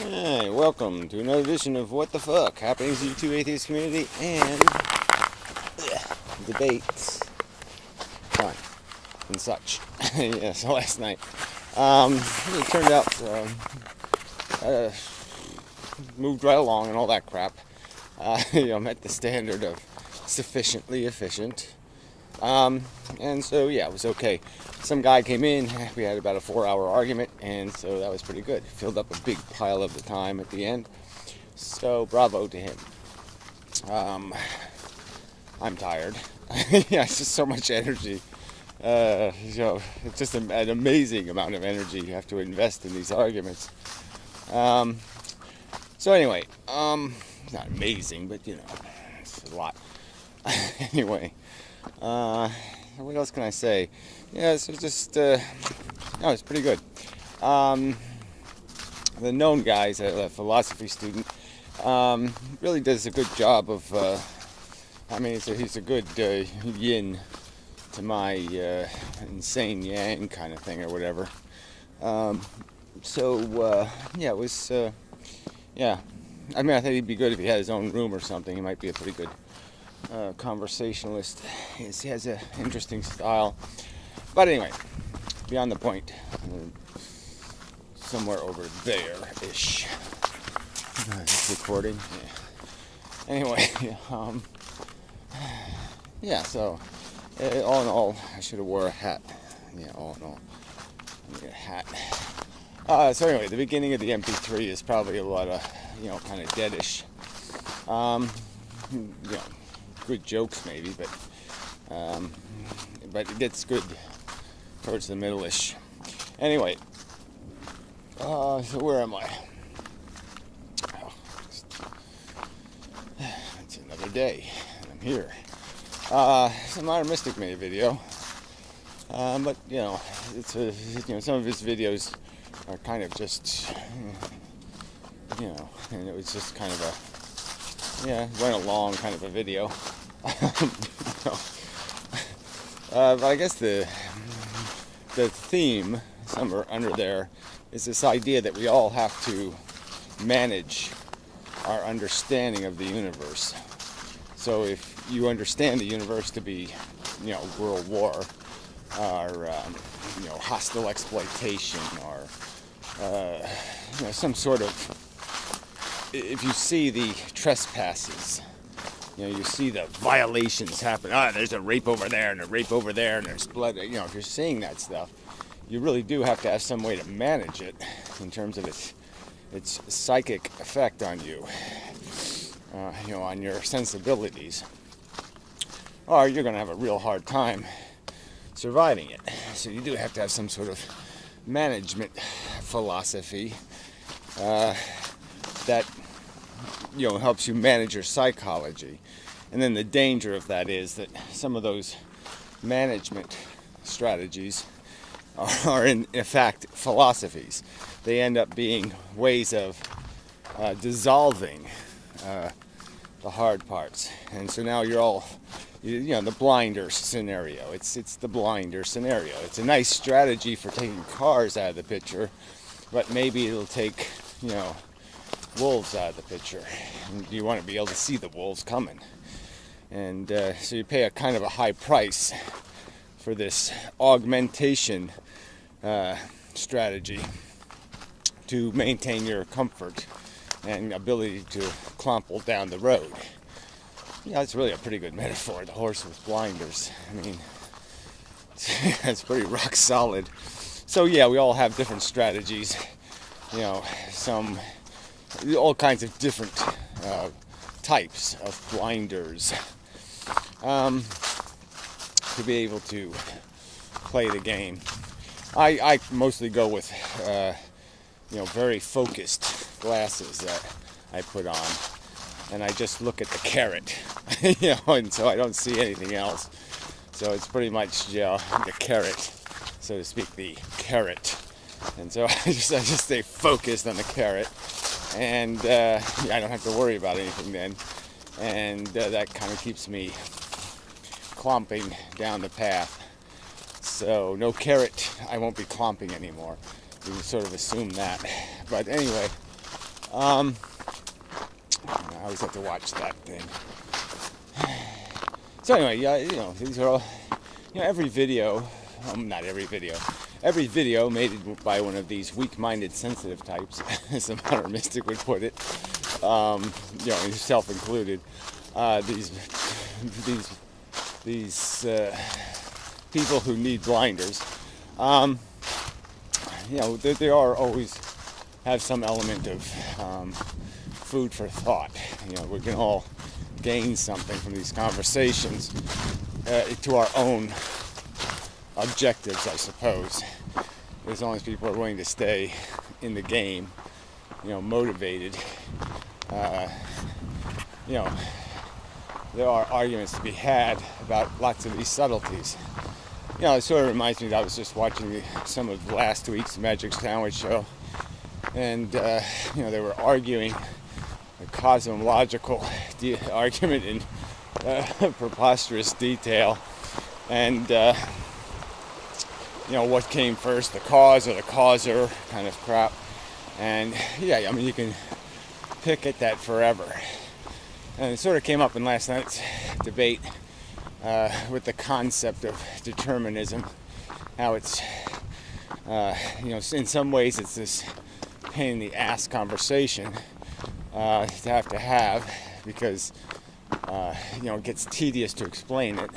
Hey, welcome to another edition of What the Fuck, happenings in the YouTube atheist community and debates, fun, and such. Yeah, so last night, it turned out, moved right along and all that crap. Met the standard of sufficiently efficient. And so, yeah, it was okay. Some guy came in, we had about a 4-hour argument, and so that was pretty good. Filled up a big pile of the time at the end. So, bravo to him. I'm tired. Yeah, it's just so much energy. It's just an amazing amount of energy you have to invest in these arguments. So anyway, not amazing, but it's a lot. Anyway, what else can I say? Yeah, so just, it's pretty good. The known guy is a philosophy student. Really does a good job of, he's a good yin to my insane yang kind of thing or whatever. It was, I think he'd be good if he had his own room or something. He might be a pretty good conversationalist. He has an interesting style. But anyway, beyond the point, somewhere over there-ish. It's recording. Yeah. Anyway, so all in all, I should have wore a hat. Yeah, all in all, I need a hat. So anyway, the beginning of the MP3 is probably a lot of, kind of deadish. Good jokes maybe, but it gets good towards the middle-ish. Anyway, so where am I? It's another day, and I'm here. It's a Modern Mystic made a video, but it's some of his videos are kind of just, and it was just kind of went along kind of a video. But I guess the theme somewhere under there is this idea that we all have to manage our understanding of the universe. So if you understand the universe to be, world war, or hostile exploitation, or some sort of, if you see the trespasses, you see the violations happen. There's a rape over there and a rape over there and there's blood. If you're seeing that stuff, you really do have to have some way to manage it in terms of its psychic effect on you, on your sensibilities, or you're going to have a real hard time surviving it. So you do have to have some sort of management philosophy that helps you manage your psychology. And then the danger of that is that some of those management strategies are in fact philosophies. They end up being ways of dissolving the hard parts. And so now you're all, the blinder scenario. It's the blinder scenario. It's a nice strategy for taking cars out of the picture, but maybe it'll take, wolves out of the picture. And you want to be able to see the wolves coming. And so you pay a kind of a high price for this augmentation strategy to maintain your comfort and ability to clomple down the road. It's really a pretty good metaphor, the horse with blinders. It's pretty rock solid. So we all have different strategies, all kinds of different types of blinders to be able to play the game. I mostly go with very focused glasses that I put on, and I just look at the carrot, and so I don't see anything else. So it's pretty much the carrot, so to speak, the carrot. And so I just stay focused on the carrot, and I don't have to worry about anything then, and that kind of keeps me clomping down the path. So no carrot, I won't be clomping anymore. You can sort of assume that. But anyway, I always have to watch that thing. So anyway, yeah, these are all, every video, not every video, every video made by one of these weak-minded, sensitive types, as the modern mystic would put it, yourself included. These people who need blinders, they are always have some element of food for thought. We can all gain something from these conversations to our own objectives, I suppose, as long as people are willing to stay in the game, motivated. There are arguments to be had about lots of these subtleties. It sort of reminds me that I was just watching some of last week's Magic Sandwich show, and they were arguing a cosmological argument in preposterous detail, and what came first, the cause or the causer kind of crap. And you can pick at that forever. And it sort of came up in last night's debate with the concept of determinism, how it's in some ways it's this pain in the ass conversation to have because it gets tedious to explain it,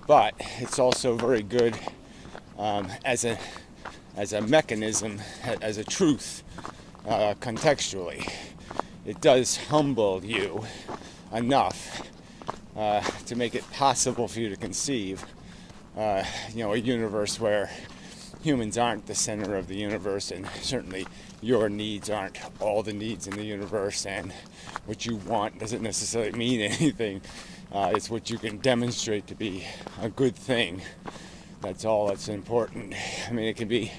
but it's also very good as a mechanism, as a truth, contextually. It does humble you enough to make it possible for you to conceive a universe where humans aren't the center of the universe, and certainly your needs aren't all the needs in the universe, and what you want doesn't necessarily mean anything. It's what you can demonstrate to be a good thing. That's all that's important. I mean, it can be,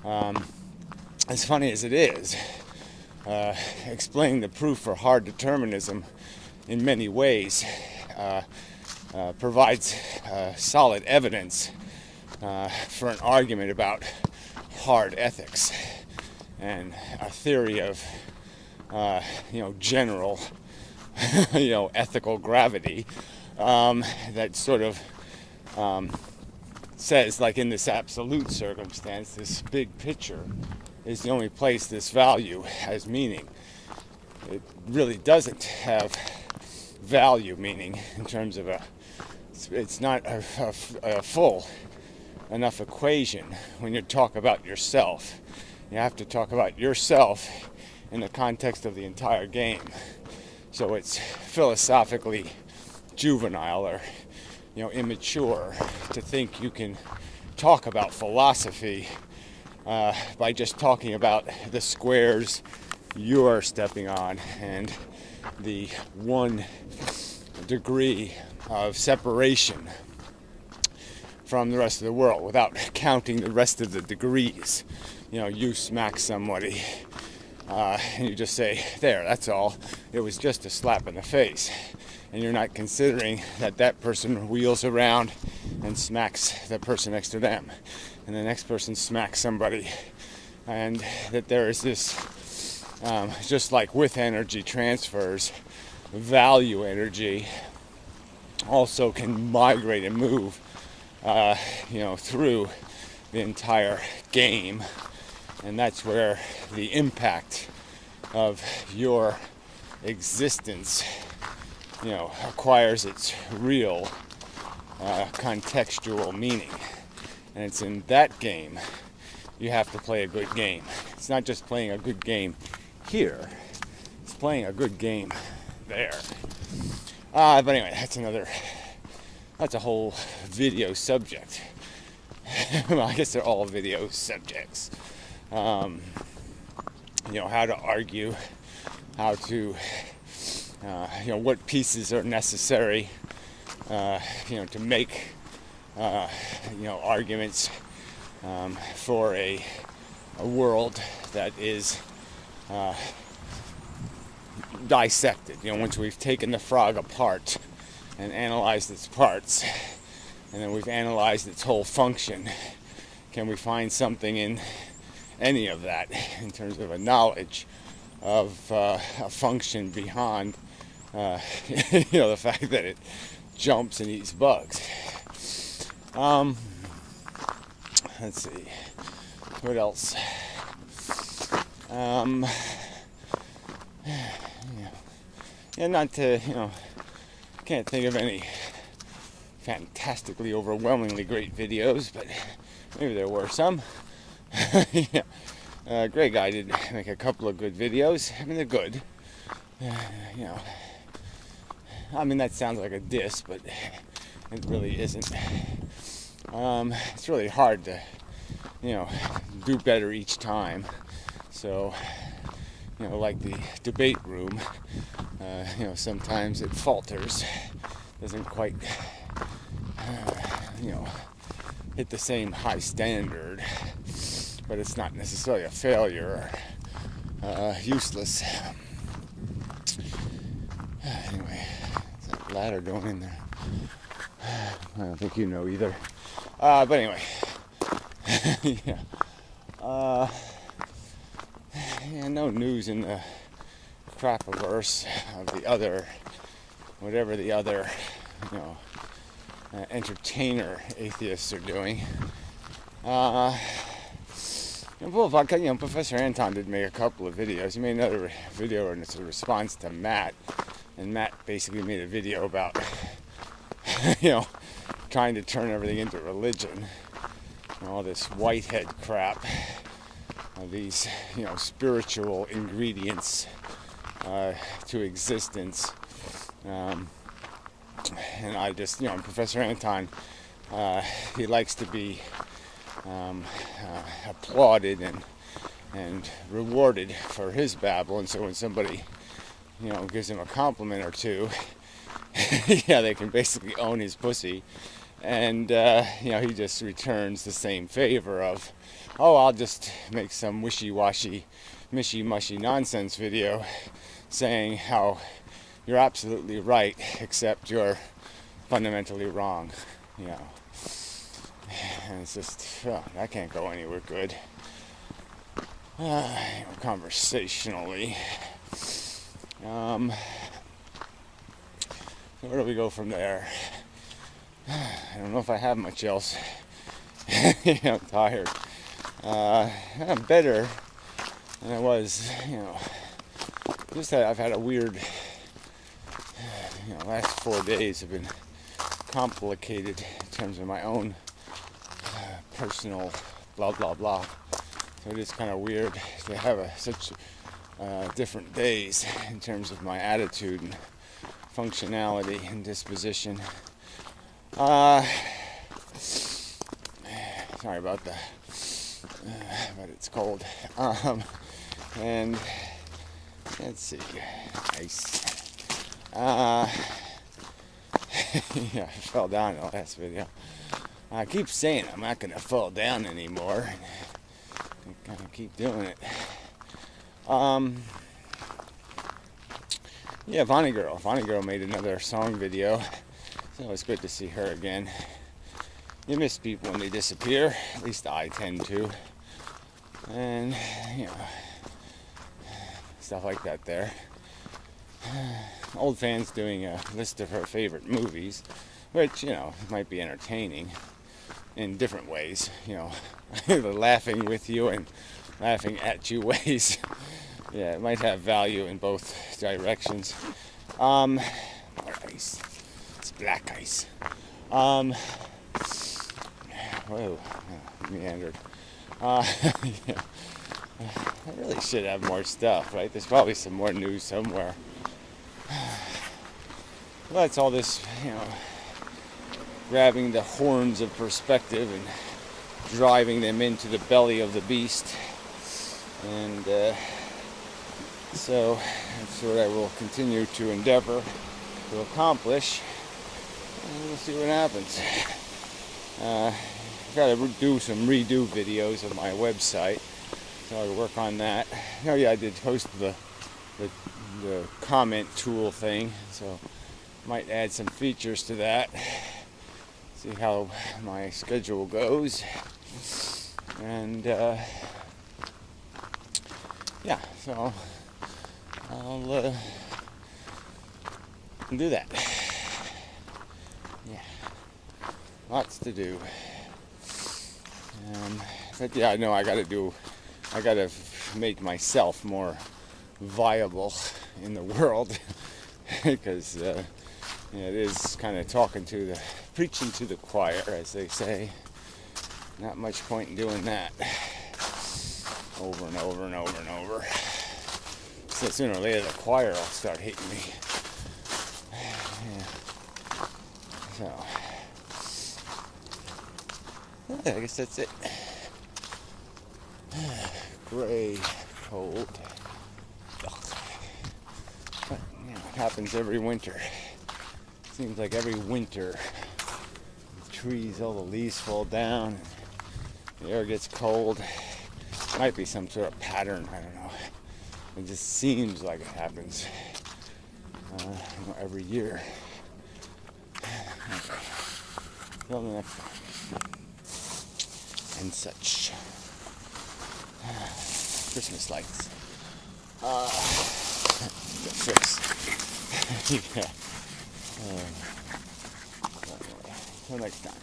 as funny as it is, explaining the proof for hard determinism in many ways provides solid evidence for an argument about hard ethics and a theory of general ethical gravity that sort of says, like, in this absolute circumstance, this big picture is the only place this value has meaning. It really doesn't have value meaning in terms of it's not a full enough equation when you talk about yourself. You have to talk about yourself in the context of the entire game. So it's philosophically juvenile or immature to think you can talk about philosophy by just talking about the squares you're stepping on and the 1 degree of separation from the rest of the world without counting the rest of the degrees. You smack somebody and you just say, there, that's all. It was just a slap in the face. And you're not considering that person wheels around and smacks the person next to them. And the next person smacks somebody. And that there is this, just like with energy transfers, value energy also can migrate and move, through the entire game. And that's where the impact of your existence acquires its real contextual meaning. And it's in that game you have to play a good game. It's not just playing a good game here, it's playing a good game there. But anyway, that's a whole video subject. Well, I guess they're all video subjects. How to argue, how to what pieces are necessary, to make, arguments for a world that is dissected. Once we've taken the frog apart and analyzed its parts, and then we've analyzed its whole function, can we find something in any of that in terms of a knowledge of a function beyond the fact that it jumps and eats bugs. Let's see, what else? Not to, can't think of any fantastically, overwhelmingly great videos, but maybe there were some. Great guy did make a couple of good videos. I mean, they're good. That sounds like a diss, but it really isn't. It's really hard to, do better each time. So, like the debate room, sometimes it falters, doesn't quite, hit the same high standard, but it's not necessarily a failure or useless. Anyway, is that ladder going in there? I don't think you know either. But anyway, no news in the crapaverse of the other, whatever the other, entertainer atheists are doing. Professor Anton did make a couple of videos. He made another video in its response to Matt, and Matt basically made a video about, trying to turn everything into religion, all this whitehead crap, these, spiritual ingredients to existence. And I just, Professor Anton, he likes to be applauded and rewarded for his babble, and so when somebody, gives him a compliment or two, they can basically own his pussy, and he just returns the same favor of, I'll just make some wishy-washy, mishy-mushy nonsense video saying how you're absolutely right, except you're fundamentally wrong, And it's just, that can't go anywhere good. Conversationally. So where do we go from there? I don't know if I have much else. I'm tired. I'm better than I was, Just that I've had a weird, last 4 days have been complicated in terms of my own personal blah blah blah. So it is kind of weird to have such different days in terms of my attitude and functionality and disposition. Sorry about that, but it's cold. And let's see, ice. I fell down in the last video. I keep saying I'm not going to fall down anymore. I kind of keep doing it. Vonnie Girl made another song video. So it's good to see her again. You miss people when they disappear. At least I tend to. And, stuff like that there. Old fans doing a list of her favorite movies, which, might be entertaining in different ways, the laughing with you and laughing at you ways. It might have value in both directions. More ice. It's black ice. Whoa, meandered. I really should have more stuff, right? There's probably some more news somewhere. Well, it's all this, grabbing the horns of perspective and driving them into the belly of the beast. And so that's what I will continue to endeavor to accomplish. And we'll see what happens. I've got to do some redo videos of my website, so I'll work on that. I did post the comment tool thing, so might add some features to that. See how my schedule goes. And so I'll do that. Yeah, lots to do. But yeah, no, I gotta make myself more viable in the world because it is kind of preaching to the choir, as they say. Not much point in doing that over and over and over and over. So sooner or later the choir will start hating me. Yeah. So yeah, I guess that's it. Gray, cold. But it happens every winter. Seems like every winter the trees, all the leaves fall down, and the air gets cold. Might be some sort of pattern, I don't know. It just seems like it happens every year. Okay. Till the next time. And such. Christmas lights. Yeah. Anyway, till next time.